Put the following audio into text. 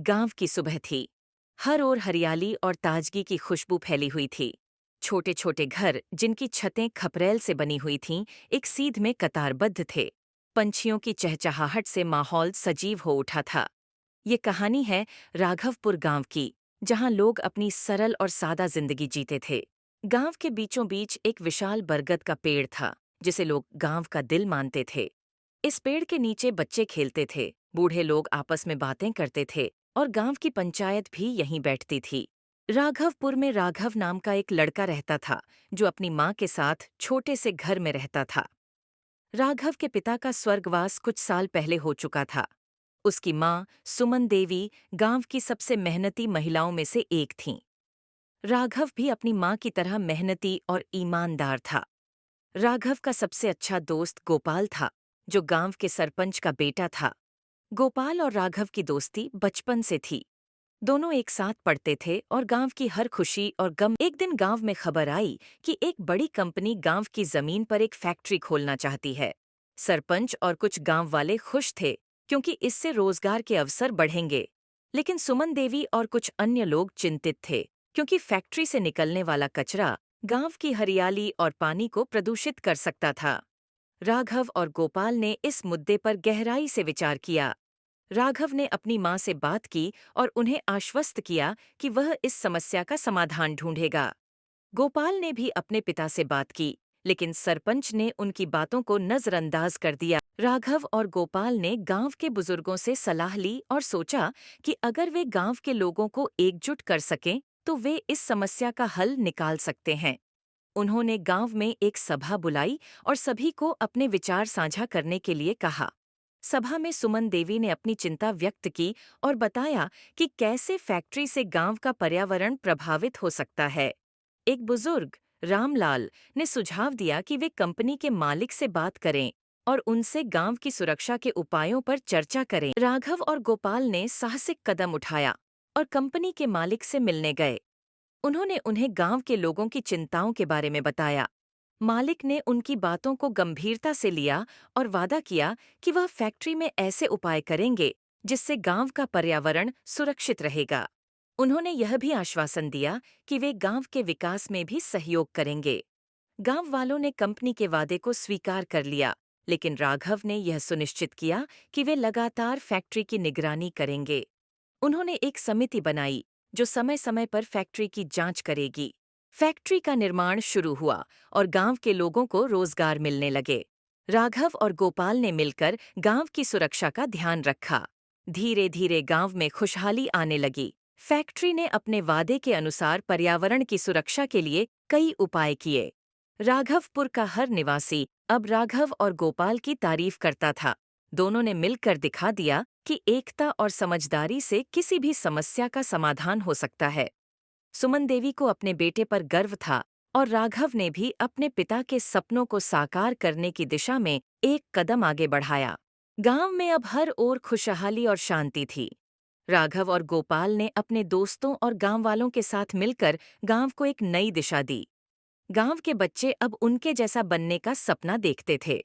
गांव की सुबह थी। हर ओर हरियाली और ताजगी की खुशबू फैली हुई थी। छोटे छोटे घर, जिनकी छतें खपरेल से बनी हुई थीं, एक सीध में कतारबद्ध थे। पंछियों की चहचहाहट से माहौल सजीव हो उठा था। ये कहानी है राघवपुर गांव की, जहां लोग अपनी सरल और सादा जिंदगी जीते थे। गांव के बीचों बीच एक विशाल बरगद का पेड़ था, जिसे लोग गांव का दिल मानते थे। इस पेड़ के नीचे बच्चे खेलते थे, बूढ़े लोग आपस में बातें करते थे और गांव की पंचायत भी यहीं बैठती थी। राघवपुर में राघव नाम का एक लड़का रहता था, जो अपनी माँ के साथ छोटे से घर में रहता था। राघव के पिता का स्वर्गवास कुछ साल पहले हो चुका था। उसकी माँ सुमन देवी गांव की सबसे मेहनती महिलाओं में से एक थीं। राघव भी अपनी माँ की तरह मेहनती और ईमानदार था। राघव का सबसे अच्छा दोस्त गोपाल था, जो गांव के सरपंच का बेटा था। गोपाल और राघव की दोस्ती बचपन से थी। दोनों एक साथ पढ़ते थे और गांव की हर खुशी और गम। एक दिन गांव में खबर आई कि एक बड़ी कंपनी गांव की जमीन पर एक फैक्ट्री खोलना चाहती है। सरपंच और कुछ गांव वाले खुश थे, क्योंकि इससे रोजगार के अवसर बढ़ेंगे। लेकिन सुमन देवी और कुछ अन्य लोग चिंतित थे, क्योंकि फैक्ट्री से निकलने वाला कचरा गांव की हरियाली और पानी को प्रदूषित कर सकता था। राघव और गोपाल ने इस मुद्दे पर गहराई से विचार किया। राघव ने अपनी माँ से बात की और उन्हें आश्वस्त किया कि वह इस समस्या का समाधान ढूंढेगा। गोपाल ने भी अपने पिता से बात की, लेकिन सरपंच ने उनकी बातों को नजरअंदाज कर दिया। राघव और गोपाल ने गांव के बुजुर्गों से सलाह ली और सोचा कि अगर वे गांव के लोगों को एकजुट कर सकें, तो वे इस समस्या का हल निकाल सकते हैं। उन्होंने गांव में एक सभा बुलाई और सभी को अपने विचार साझा करने के लिए कहा। सभा में सुमन देवी ने अपनी चिंता व्यक्त की और बताया कि कैसे फैक्ट्री से गांव का पर्यावरण प्रभावित हो सकता है। एक बुजुर्ग, रामलाल, ने सुझाव दिया कि वे कंपनी के मालिक से बात करें और उनसे गांव की सुरक्षा के उपायों पर चर्चा करें। राघव और गोपाल ने साहसिक कदम उठाया और कंपनी के मालिक से मिलने गए। उन्होंने उन्हें गांव के लोगों की चिंताओं के बारे में बताया। मालिक ने उनकी बातों को गंभीरता से लिया और वादा किया कि वह फैक्ट्री में ऐसे उपाय करेंगे जिससे गांव का पर्यावरण सुरक्षित रहेगा। उन्होंने यह भी आश्वासन दिया कि वे गांव के विकास में भी सहयोग करेंगे। गांव वालों ने कंपनी के वादे को स्वीकार कर लिया, लेकिन राघव ने यह सुनिश्चित किया कि वे लगातार फैक्ट्री की निगरानी करेंगे। उन्होंने एक समिति बनाई जो समय समय पर फैक्ट्री की जांच करेगी। फैक्ट्री का निर्माण शुरू हुआ और गांव के लोगों को रोजगार मिलने लगे। राघव और गोपाल ने मिलकर गांव की सुरक्षा का ध्यान रखा। धीरे धीरे गांव में खुशहाली आने लगी। फैक्ट्री ने अपने वादे के अनुसार पर्यावरण की सुरक्षा के लिए कई उपाय किए। राघवपुर का हर निवासी अब राघव और गोपाल की तारीफ करता था। दोनों ने मिलकर दिखा दिया कि एकता और समझदारी से किसी भी समस्या का समाधान हो सकता है। सुमन देवी को अपने बेटे पर गर्व था और राघव ने भी अपने पिता के सपनों को साकार करने की दिशा में एक कदम आगे बढ़ाया। गांव में अब हर ओर खुशहाली और शांति थी। राघव और गोपाल ने अपने दोस्तों और गांव वालों के साथ मिलकर गांव को एक नई दिशा दी। गांव के बच्चे अब उनके जैसा बनने का सपना देखते थे।